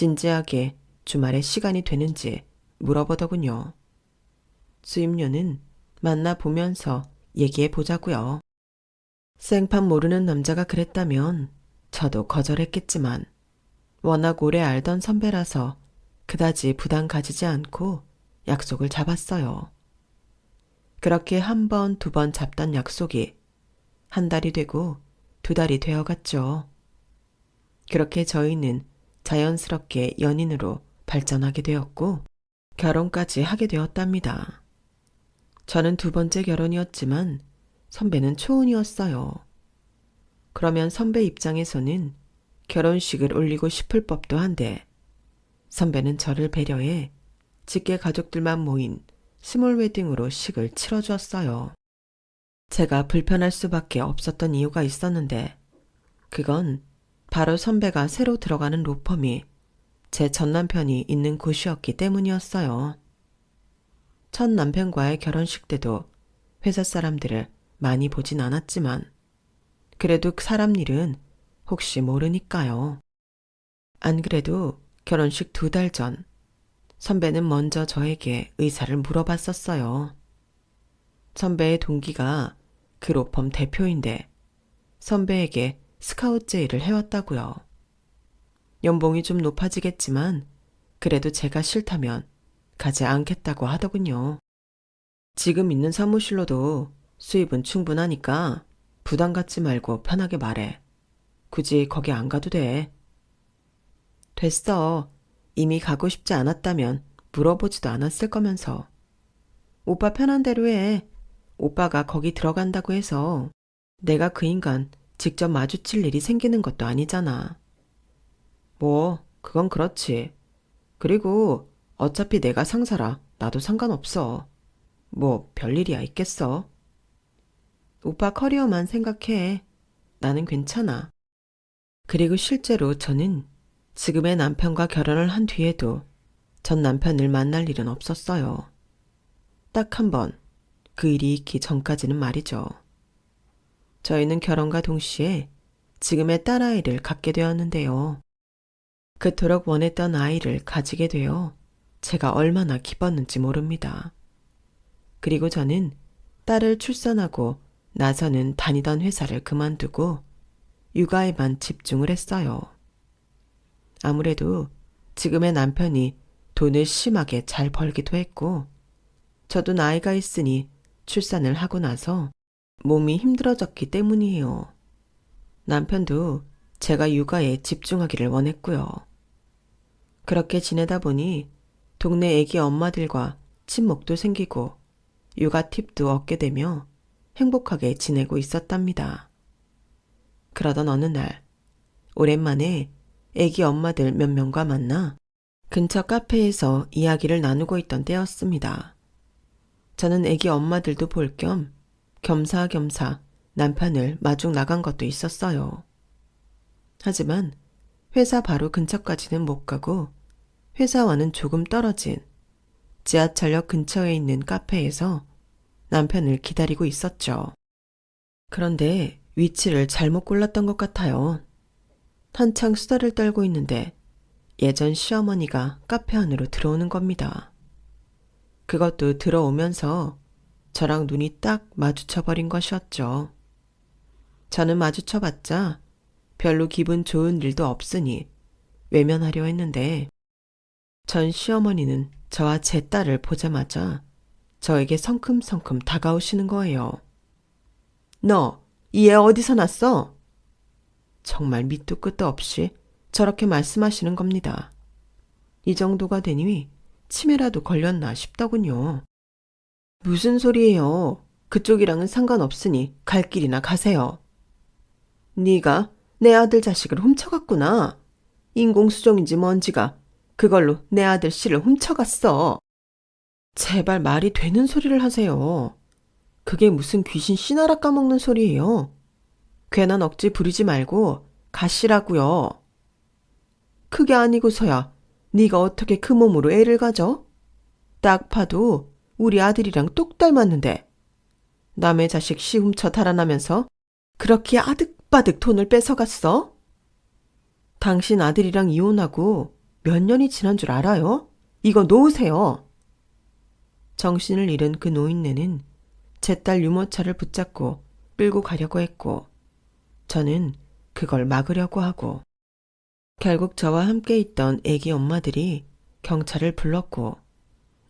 진지하게 주말에 시간이 되는지 물어보더군요. 수입료는 만나보면서 얘기해 보자고요. 생판 모르는 남자가 그랬다면 저도 거절했겠지만 워낙 오래 알던 선배라서 그다지 부담 가지지 않고 약속을 잡았어요. 그렇게 한 번, 두 번 잡던 약속이 한 달이 되고 두 달이 되어갔죠. 그렇게 저희는 자연스럽게 연인으로 발전하게 되었고 결혼까지 하게 되었답니다. 저는 두 번째 결혼이었지만 선배는 초혼이었어요. 그러면 선배 입장에서는 결혼식을 올리고 싶을 법도 한데 선배는 저를 배려해 직계 가족들만 모인 스몰 웨딩으로 식을 치러주었어요. 제가 불편할 수밖에 없었던 이유가 있었는데 그건 바로 선배가 새로 들어가는 로펌이 제 전 남편이 있는 곳이었기 때문이었어요. 첫 남편과의 결혼식 때도 회사 사람들을 많이 보진 않았지만 그래도 사람 일은 혹시 모르니까요. 안 그래도 결혼식 2달 전 선배는 먼저 저에게 의사를 물어봤었어요. 선배의 동기가 그 로펌 대표인데 선배에게 스카우트 제의를 해왔다고요. 연봉이 좀 높아지겠지만 그래도 제가 싫다면 가지 않겠다고 하더군요. 지금 있는 사무실로도 수입은 충분하니까 부담 갖지 말고 편하게 말해. 굳이 거기 안 가도 돼. 됐어. 이미 가고 싶지 않았다면 물어보지도 않았을 거면서. 오빠 편한 대로 해. 오빠가 거기 들어간다고 해서 내가 그 인간 직접 마주칠 일이 생기는 것도 아니잖아. 뭐, 그건 그렇지. 그리고 어차피 내가 상사라 나도 상관없어. 뭐 별일이야 있겠어. 오빠 커리어만 생각해. 나는 괜찮아. 그리고 실제로 저는 지금의 남편과 결혼을 한 뒤에도 전 남편을 만날 일은 없었어요. 딱 한 번, 그 일이 있기 전까지는 말이죠. 저희는 결혼과 동시에 지금의 딸아이를 갖게 되었는데요. 그토록 원했던 아이를 가지게 되어 제가 얼마나 기뻤는지 모릅니다. 그리고 저는 딸을 출산하고 나서는 다니던 회사를 그만두고 육아에만 집중을 했어요. 아무래도 지금의 남편이 돈을 심하게 잘 벌기도 했고 저도 나이가 있으니 출산을 하고 나서 몸이 힘들어졌기 때문이에요. 남편도 제가 육아에 집중하기를 원했고요. 그렇게 지내다 보니 동네 애기 엄마들과 친목도 생기고 육아 팁도 얻게 되며 행복하게 지내고 있었답니다. 그러던 어느 날 오랜만에 애기 엄마들 몇 명과 만나 근처 카페에서 이야기를 나누고 있던 때였습니다. 저는 애기 엄마들도 볼 겸 겸사겸사 남편을 마중 나간 것도 있었어요. 하지만 회사 바로 근처까지는 못 가고 회사와는 조금 떨어진 지하철역 근처에 있는 카페에서 남편을 기다리고 있었죠. 그런데 위치를 잘못 골랐던 것 같아요. 한창 수다를 떨고 있는데 예전 시어머니가 카페 안으로 들어오는 겁니다. 그것도 들어오면서 저랑 눈이 딱 마주쳐버린 것이었죠. 저는 마주쳐봤자 별로 기분 좋은 일도 없으니 외면하려 했는데 전 시어머니는 저와 제 딸을 보자마자 저에게 성큼성큼 다가오시는 거예요. 너, 이 애 어디서 났어? 정말 밑도 끝도 없이 저렇게 말씀하시는 겁니다. 이 정도가 되니 치매라도 걸렸나 싶더군요. 무슨 소리예요? 그쪽이랑은 상관없으니 갈 길이나 가세요. 네가 내 아들 자식을 훔쳐갔구나. 인공수정인지 뭔지가 그걸로 내 아들 씨를 훔쳐갔어. 제발 말이 되는 소리를 하세요. 그게 무슨 귀신 씨나라 까먹는 소리예요. 괜한 억지 부리지 말고 가시라고요. 그게 아니고서야 네가 어떻게 그 몸으로 애를 가져? 딱 봐도 우리 아들이랑 똑 닮았는데 남의 자식 씨 훔쳐 달아나면서 그렇게 아득바득 돈을 뺏어갔어? 당신 아들이랑 이혼하고 몇 년이 지난 줄 알아요? 이거 놓으세요. 정신을 잃은 그 노인네는 제 딸 유모차를 붙잡고 끌고 가려고 했고 저는 그걸 막으려고 하고 결국 저와 함께 있던 애기 엄마들이 경찰을 불렀고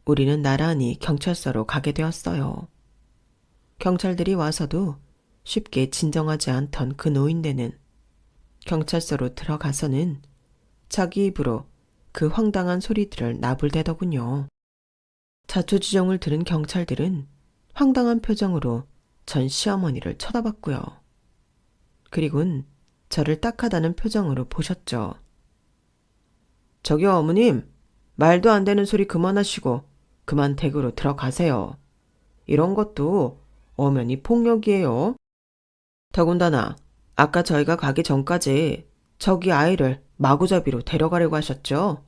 우리는 나란히 경찰서로 가게 되었어요. 경찰들이 와서도 쉽게 진정하지 않던 그 노인네는 경찰서로 들어가서는 자기 입으로 그 황당한 소리들을 나불대더군요. 자초지종을 들은 경찰들은 황당한 표정으로 전 시어머니를 쳐다봤고요. 그리곤 저를 딱하다는 표정으로 보셨죠. 저기요 어머님, 말도 안 되는 소리 그만하시고 그만 댁으로 들어가세요. 이런 것도 엄연히 폭력이에요. 더군다나 아까 저희가 가기 전까지 저기 아이를 마구잡이로 데려가려고 하셨죠?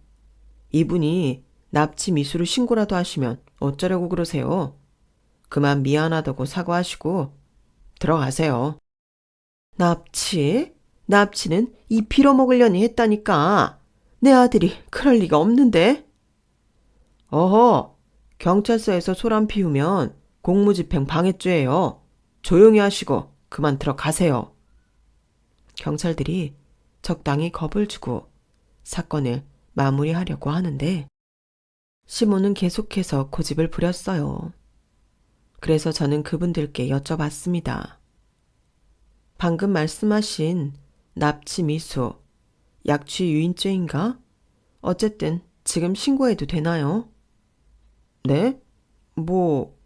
이분이 납치 미수로 신고라도 하시면 어쩌려고 그러세요? 그만 미안하다고 사과하시고 들어가세요. 납치? 납치는 이 빌어먹으려니 했다니까. 내 아들이 그럴 리가 없는데. 어허, 경찰서에서 소란 피우면 공무집행 방해죄예요. 조용히 하시고 그만 들어가세요. 경찰들이 적당히 겁을 주고 사건을 마무리하려고 하는데 시모는 계속해서 고집을 부렸어요. 그래서 저는 그분들께 여쭤봤습니다. 방금 말씀하신 납치 미수, 약취 유인죄인가? 어쨌든 지금 신고해도 되나요? 네?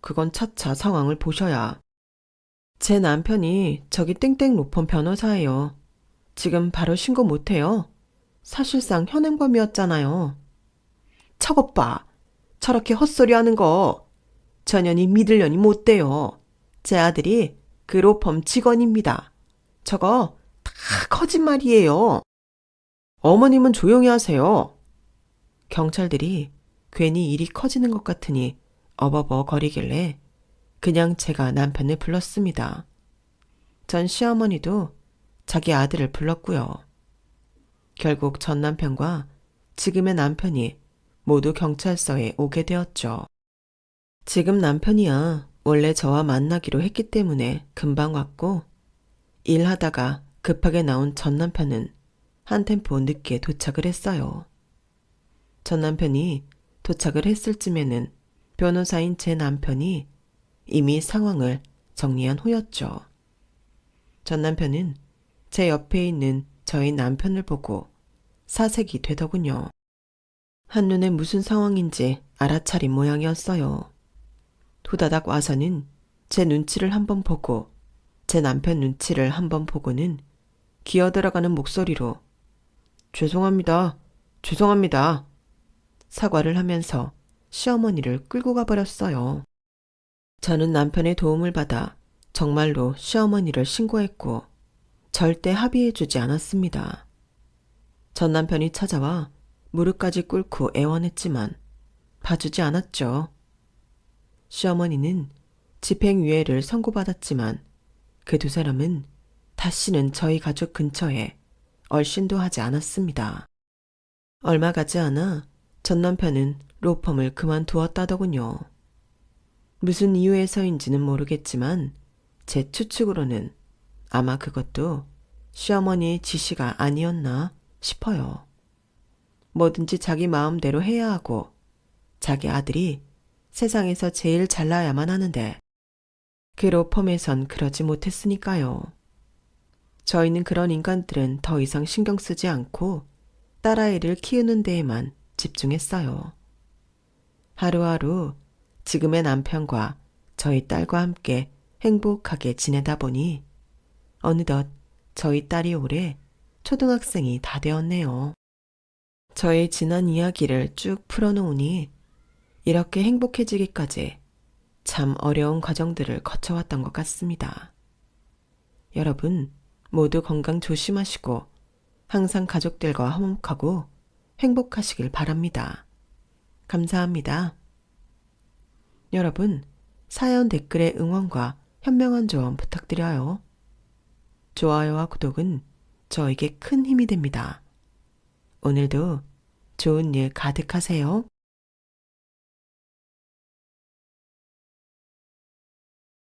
그건 차차 상황을 보셔야. 제 남편이 저기 땡땡 로펌 변호사예요. 지금 바로 신고 못해요. 사실상 현행범이었잖아요. 저것 봐. 저렇게 헛소리 하는 거 전현이 믿으려니 못 돼요. 제 아들이 그 로펌 직원입니다. 저거 다 거짓말이에요. 어머님은 조용히 하세요. 경찰들이 괜히 일이 커지는 것 같으니 어버버 거리길래 그냥 제가 남편을 불렀습니다. 전 시어머니도 자기 아들을 불렀고요. 결국 전 남편과 지금의 남편이 모두 경찰서에 오게 되었죠. 지금 남편이야 원래 저와 만나기로 했기 때문에 금방 왔고 일하다가 급하게 나온 전 남편은 한 템포 늦게 도착을 했어요. 전 남편이 도착을 했을 쯤에는 변호사인 제 남편이 이미 상황을 정리한 후였죠. 전 남편은 제 옆에 있는 저희 남편을 보고 사색이 되더군요. 한눈에 무슨 상황인지 알아차린 모양이었어요. 후다닥 와서는 제 눈치를 한번 보고 제 남편 눈치를 한번 보고는 기어들어가는 목소리로 죄송합니다. 죄송합니다. 사과를 하면서 시어머니를 끌고 가버렸어요. 저는 남편의 도움을 받아 정말로 시어머니를 신고했고 절대 합의해주지 않았습니다. 전 남편이 찾아와 무릎까지 꿇고 애원했지만 봐주지 않았죠. 시어머니는 집행유예를 선고받았지만 그 두 사람은 다시는 저희 가족 근처에 얼씬도 하지 않았습니다. 얼마 가지 않아 전 남편은 로펌을 그만두었다더군요. 무슨 이유에서인지는 모르겠지만 제 추측으로는 아마 그것도 시어머니의 지시가 아니었나 싶어요. 뭐든지 자기 마음대로 해야 하고 자기 아들이 세상에서 제일 잘나야만 하는데 그 로펌에선 그러지 못했으니까요. 저희는 그런 인간들은 더 이상 신경 쓰지 않고 딸아이를 키우는 데에만 집중했어요. 하루하루 지금의 남편과 저희 딸과 함께 행복하게 지내다 보니 어느덧 저희 딸이 올해 초등학생이 다 되었네요. 저의 지난 이야기를 쭉 풀어놓으니 이렇게 행복해지기까지 참 어려운 과정들을 거쳐왔던 것 같습니다. 여러분 모두 건강 조심하시고 항상 가족들과 화목하고 행복하시길 바랍니다. 감사합니다. 여러분 사연 댓글에 응원과 현명한 조언 부탁드려요. 좋아요와 구독은 저에게 큰 힘이 됩니다. 오늘도 좋은 일 가득하세요.